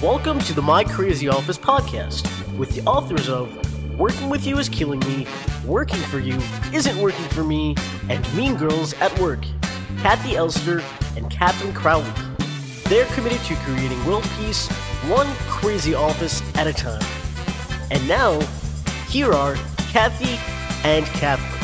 Welcome to the My Crazy Office podcast with the authors of Working With You Is Killing Me, Working For You Isn't Working For Me, and Mean Girls at Work, Kathi Elster and Katherine Crowley. They're committed to creating world peace, one crazy office at a time. And now, here are Kathi and Katherine.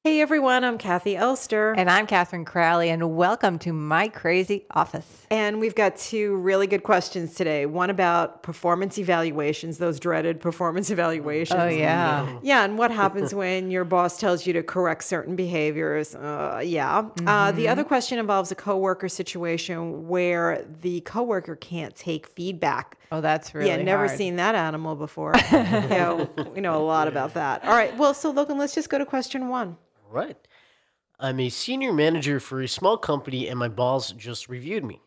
Hey everyone, I'm Kathi Elster. And I'm Katherine Crowley, and welcome to My Crazy Office. And we've got two really good questions today. One about performance evaluations, those dreaded performance evaluations. Oh, yeah. Yeah, and what happens when your boss tells you to correct certain behaviors. The other question involves a coworker situation where the coworker can't take feedback. Oh, that's really never hard. seen that animal before. We know a lot about that. All right, well, so Logan, let's just go to question one. Right. I'm a senior manager for a small company and my boss just reviewed me.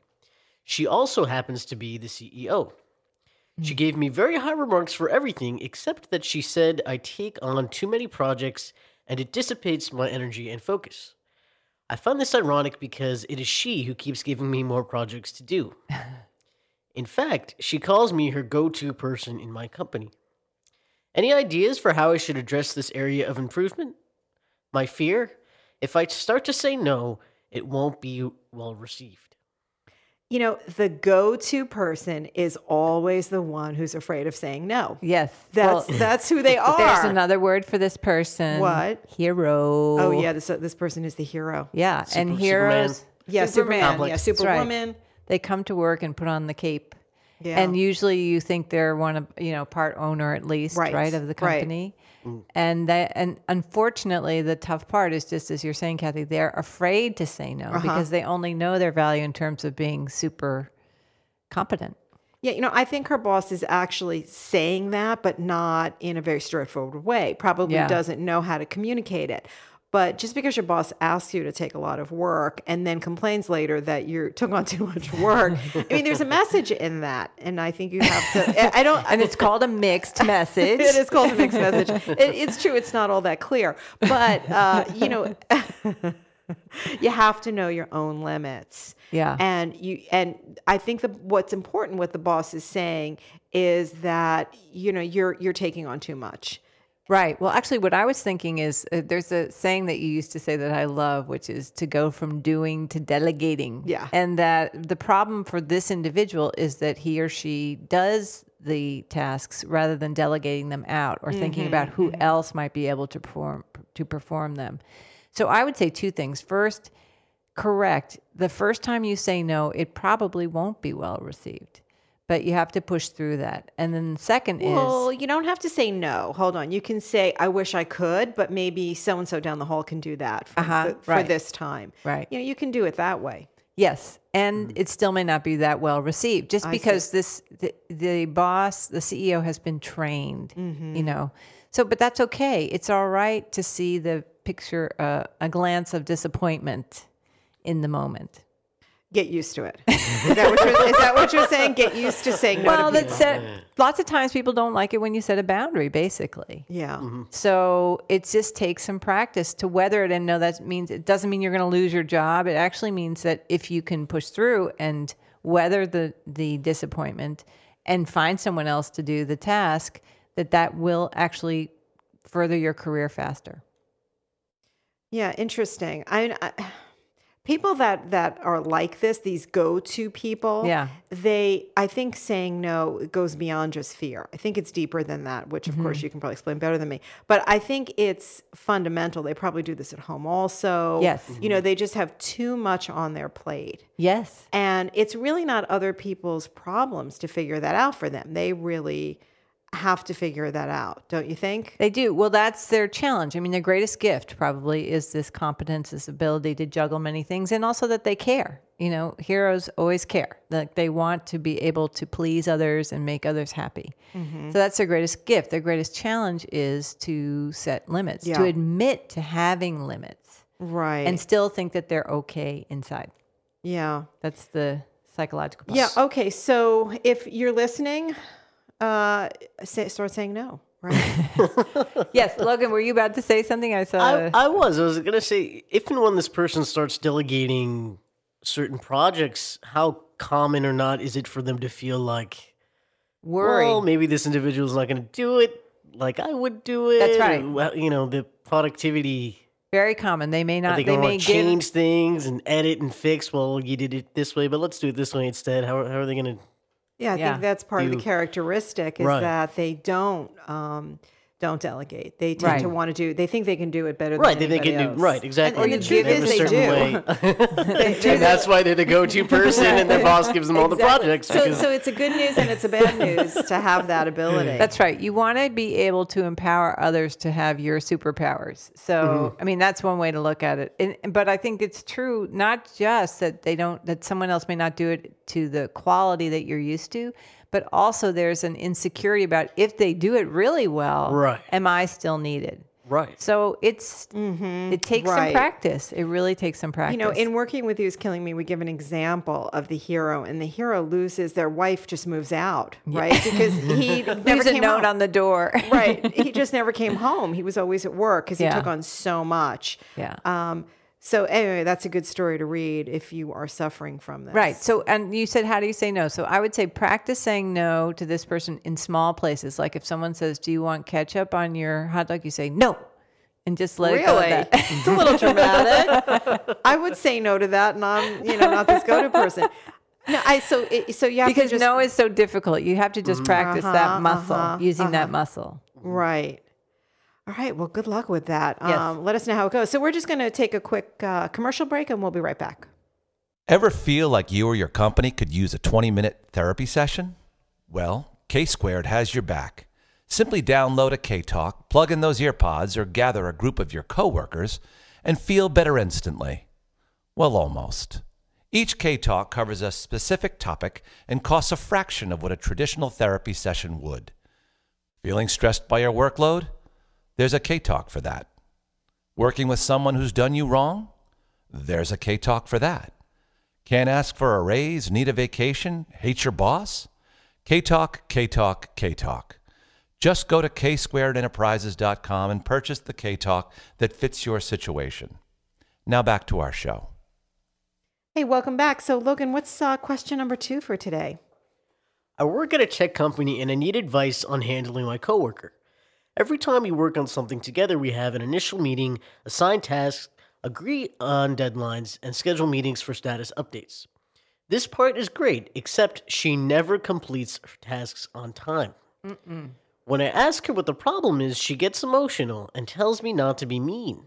She also happens to be the CEO. She gave me very high remarks for everything except that she said I take on too many projects and it dissipates my energy and focus. I find this ironic because it is she who keeps giving me more projects to do. In fact, she calls me her go-to person in my company. Any ideas for how I should address this area of improvement? My fear? If I start to say no, it won't be well received. You know, the go-to person is always the one who's afraid of saying no. Yes. That's who they are. There's another word for this person. What? Hero. Oh, yeah, this person is the hero. Yeah, and Superman. heroes. Yeah, Superman. Complex. Yeah, That's Superwoman. right. They come to work and put on the cape. Yeah. And usually you think they're part owner at least, right of the company. Right. And unfortunately, the tough part is just as you're saying, Kathi, they're afraid to say no because they only know their value in terms of being super competent. Yeah, I think her boss is actually saying that, but not in a very straightforward way. Probably doesn't know how to communicate it. But just because your boss asks you to take a lot of work and then complains later that you took on too much work, I mean, there's a message in that. And I think you have to, And it's called a mixed message. It is called a mixed message. It's true. It's not all that clear. But, you have to know your own limits. Yeah. And I think what's important, what the boss is saying is that, you're taking on too much. Right. Well, actually, what I was thinking is there's a saying that you used to say that I love, which is to go from doing to delegating. Yeah. And that the problem for this individual is that he or she does the tasks rather than delegating them out or thinking about who else might be able to perform them. So I would say two things. First, correct. The first time you say no, it probably won't be well received. But you have to push through that. And then the second Well, you don't have to say no. Hold on. You can say, I wish I could, but maybe so-and-so down the hall can do that for this time. Right. You can do it that way. Yes. And it still may not be that well received just because the boss, the CEO has been trained, So, but that's okay. It's all right to see the picture, a glance of disappointment in the moment. Get used to it. Is that what you're saying? Get used to saying no to people. Lots of times people don't like it when you set a boundary, basically. Yeah. So it just takes some practice to weather it. And no, it doesn't mean you're going to lose your job. It actually means that if you can push through and weather the disappointment and find someone else to do the task, that will actually further your career faster. Yeah, interesting. People that are like this, these go-to people, I think saying no goes beyond just fear. I think it's deeper than that, which of course you can probably explain better than me. But I think it's fundamental. They probably do this at home also. Yes. They just have too much on their plate. Yes. And it's really not other people's problems to figure that out for them. They really have to figure that out, don't you think? They do. Well, that's their challenge. I mean, their greatest gift probably is this competence, this ability to juggle many things, and also that they care. Heroes always care. Like they want to be able to please others and make others happy. So that's their greatest gift. Their greatest challenge is to set limits, to admit to having limits. Right. And still think that they're okay inside. Yeah. That's the psychological part. Yeah. Okay. So if you're listening, start saying no, Right. Yes, Logan, were you about to say something? I saw. I was going to say, if and when this person starts delegating certain projects, how common or not is it for them to feel like, Worry. well, maybe this individual's not going to do it like I would do it. That's right. Or, well, the productivity. Very common. They may not. They They may change things and edit and fix. Well, you did it this way, but let's do it this way instead. How are they going to? Yeah, I think that's part of the characteristic is that they don't delegate. They tend to want to do. They think they can do it better. Than they can else. do right exactly. And the truth is, they do. And that's why they're the go-to person, and their boss gives them all the projects. So it's a good news and it's a bad news to have that ability. That's right. You want to be able to empower others to have your superpowers. So, I mean, that's one way to look at it. But I think it's true, not just that that someone else may not do it to the quality that you're used to, but also there's an insecurity about if they do it really well, am I still needed? Right. So it takes some practice. It really takes some practice. In Working With You is Killing Me, we give an example of the hero, and the hero loses, their wife just moves out, right? Because he never came a note on the door. Right. He just never came home. He was always at work because he took on so much. Yeah. So anyway, that's a good story to read if you are suffering from this. Right. So, and you said, how do you say no? So I would say practice saying no to this person in small places. Like if someone says, do you want ketchup on your hot dog? You say no. And just let it go at that. It's a little dramatic. I would say no to that, and I'm, not this go-to person. No, so you have because to just, no is so difficult. You have to just practice that muscle, using that muscle. Right. All right. Well, good luck with that. Yes. Let us know how it goes. So we're just going to take a quick commercial break, and we'll be right back. Ever feel like you or your company could use a 20-minute therapy session? Well, K-Squared has your back. Simply download a K-Talk, plug in those ear pods, or gather a group of your coworkers and feel better instantly. Well, almost. Each K-Talk covers a specific topic and costs a fraction of what a traditional therapy session would. Feeling stressed by your workload? There's a K-Talk for that. Working with someone who's done you wrong? There's a K-Talk for that. Can't ask for a raise, need a vacation, hate your boss? K-Talk, K-Talk, K-Talk. Just go to ksquaredenterprises.com and purchase the K-Talk that fits your situation. Now back to our show. Hey, welcome back. So Logan, what's question number 2 for today? I work at a tech company and I need advice on handling my coworker. Every time we work on something together, we have an initial meeting, assign tasks, agree on deadlines, and schedule meetings for status updates. This part is great, except she never completes her tasks on time. When I ask her what the problem is, she gets emotional and tells me not to be mean.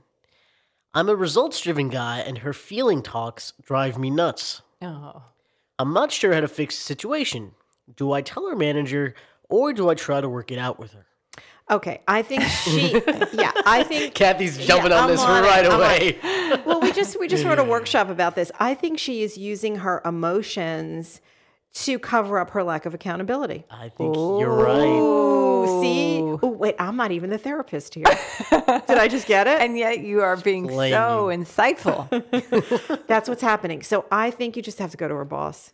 I'm a results-driven guy, and her feeling talks drive me nuts. Oh. I'm not sure how to fix the situation. Do I tell her manager, or do I try to work it out with her? Okay, I think I think Kathy's jumping on this right away. Well, we just wrote a workshop about this. I think she is using her emotions to cover up her lack of accountability. I think you're right. Ooh, see? Oh, wait, I'm not even the therapist here. Did I just get it? And yet you are being so insightful. That's what's happening. So I think you just have to go to her boss.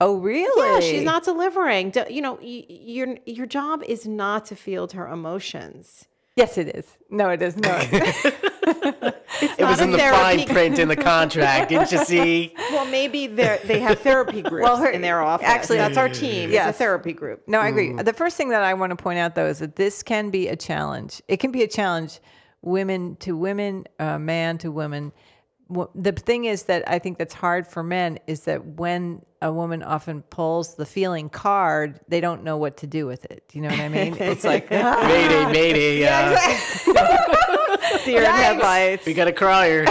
Oh, really? Yeah, she's not delivering. Your job is not to field her emotions. Yes, it is. No, it is not. It was in the fine print in the contract, didn't you see? Well, maybe they have therapy groups in their office. Actually, that's our team. Yes. It's a therapy group. No, I agree. The first thing that I want to point out, though, is that this can be a challenge. It can be a challenge, women to women, man to woman. The thing is that I think that's hard for men is that when a woman often pulls the feeling card, they don't know what to do with it. Do you know what I mean? It's like, mayday. Yeah, exactly. Deer in headlights. We got a crier.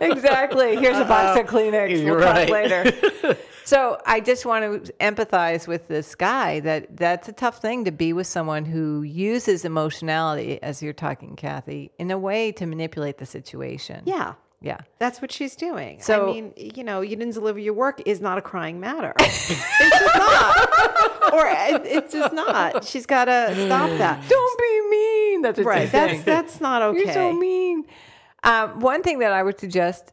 Exactly. Here's a box of Kleenex. We'll talk later. So I just want to empathize with this guy that's a tough thing to be with someone who uses emotionality, as you're talking, Kathy, in a way to manipulate the situation. Yeah. Yeah. That's what she's doing. So, I mean, you didn't deliver your work is not a crying matter. It's just not. Or it's just not. She's got to stop that. Don't be mean. That's what right. That's not okay. You're so mean. One thing that I would suggest,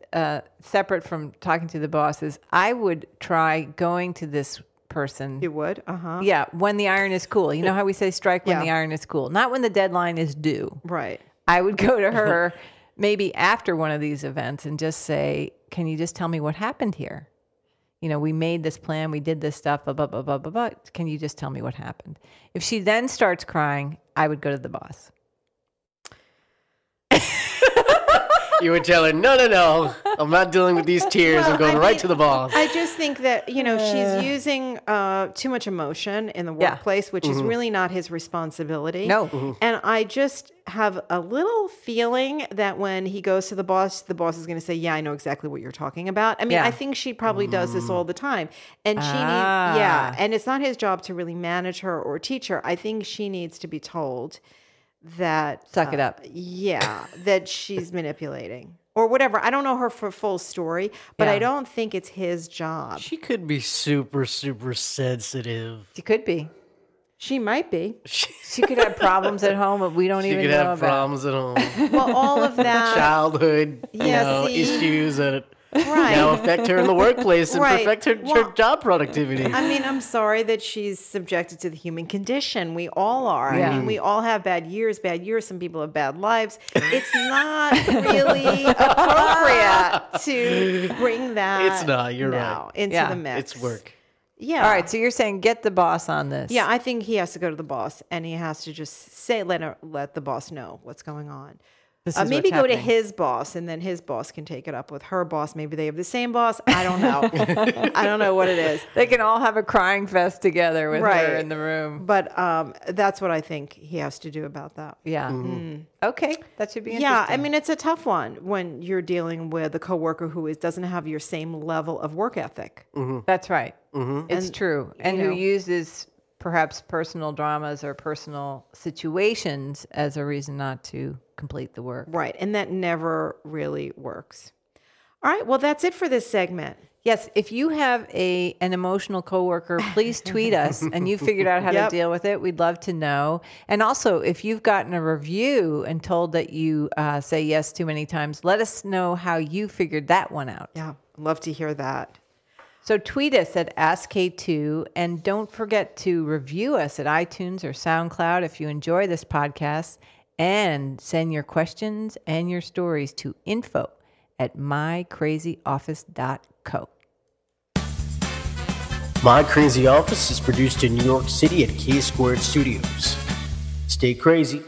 separate from talking to the boss, is I would try going to this person. You would? Uh-huh. Yeah, when the iron is cool. You know how we say strike when the iron is cool, not when the deadline is due. Right. I would go to her maybe after one of these events and just say, can you just tell me what happened here? You know, we made this plan, we did this stuff, blah, blah, blah, blah, blah, blah. Can you just tell me what happened? If she then starts crying, I would go to the boss. You would tell her, no, I'm not dealing with these tears. I'm going right to the boss. I just think that, she's using too much emotion in the workplace, which is really not his responsibility. No. Mm-hmm. And I just have a little feeling that when he goes to the boss is going to say, yeah, I know exactly what you're talking about. I mean, I think she probably does this all the time. And she needs, and it's not his job to really manage her or teach her. I think she needs to be told that suck it up. That she's manipulating or whatever. I don't know her for full story, but I don't think it's his job. She could be super, super sensitive. She could be. She might be. She could have problems at home that we don't even know about. She could have problems at home. Well, all of that. Childhood issues that right. now affect her in the workplace and affect her job productivity. I mean, I'm sorry that she's subjected to the human condition. We all are. Yeah. I mean, we all have bad years. Some people have bad lives. It's not really appropriate to bring that It's not. You're right. into the mix. It's work. Yeah. All right. So you're saying get the boss on this. Yeah, I think he has to go to the boss and he has to just say, let the boss know what's going on. Maybe go to his boss and then his boss can take it up with her boss. Maybe they have the same boss. I don't know. I don't know what it is. They can all have a crying fest together with her in the room. But that's what I think he has to do about that. Yeah. Mm-hmm. Okay. That should be interesting. Yeah. I mean, it's a tough one when you're dealing with a coworker who doesn't have your same level of work ethic. Mm-hmm. That's right. Mm-hmm. It's true. And who uses perhaps personal dramas or personal situations as a reason not to complete the work. Right. And that never really works. All right. Well, that's it for this segment. Yes. If you have an emotional coworker, please tweet us and you figured out how to deal with it. We'd love to know. And also, if you've gotten a review and told that you say yes too many times, let us know how you figured that one out. Yeah. Love to hear that. So tweet us at AskK2 and don't forget to review us at iTunes or SoundCloud if you enjoy this podcast. And send your questions and your stories to info@mycrazyoffice.co. My Crazy Office is produced in New York City at K Squared Studios. Stay crazy.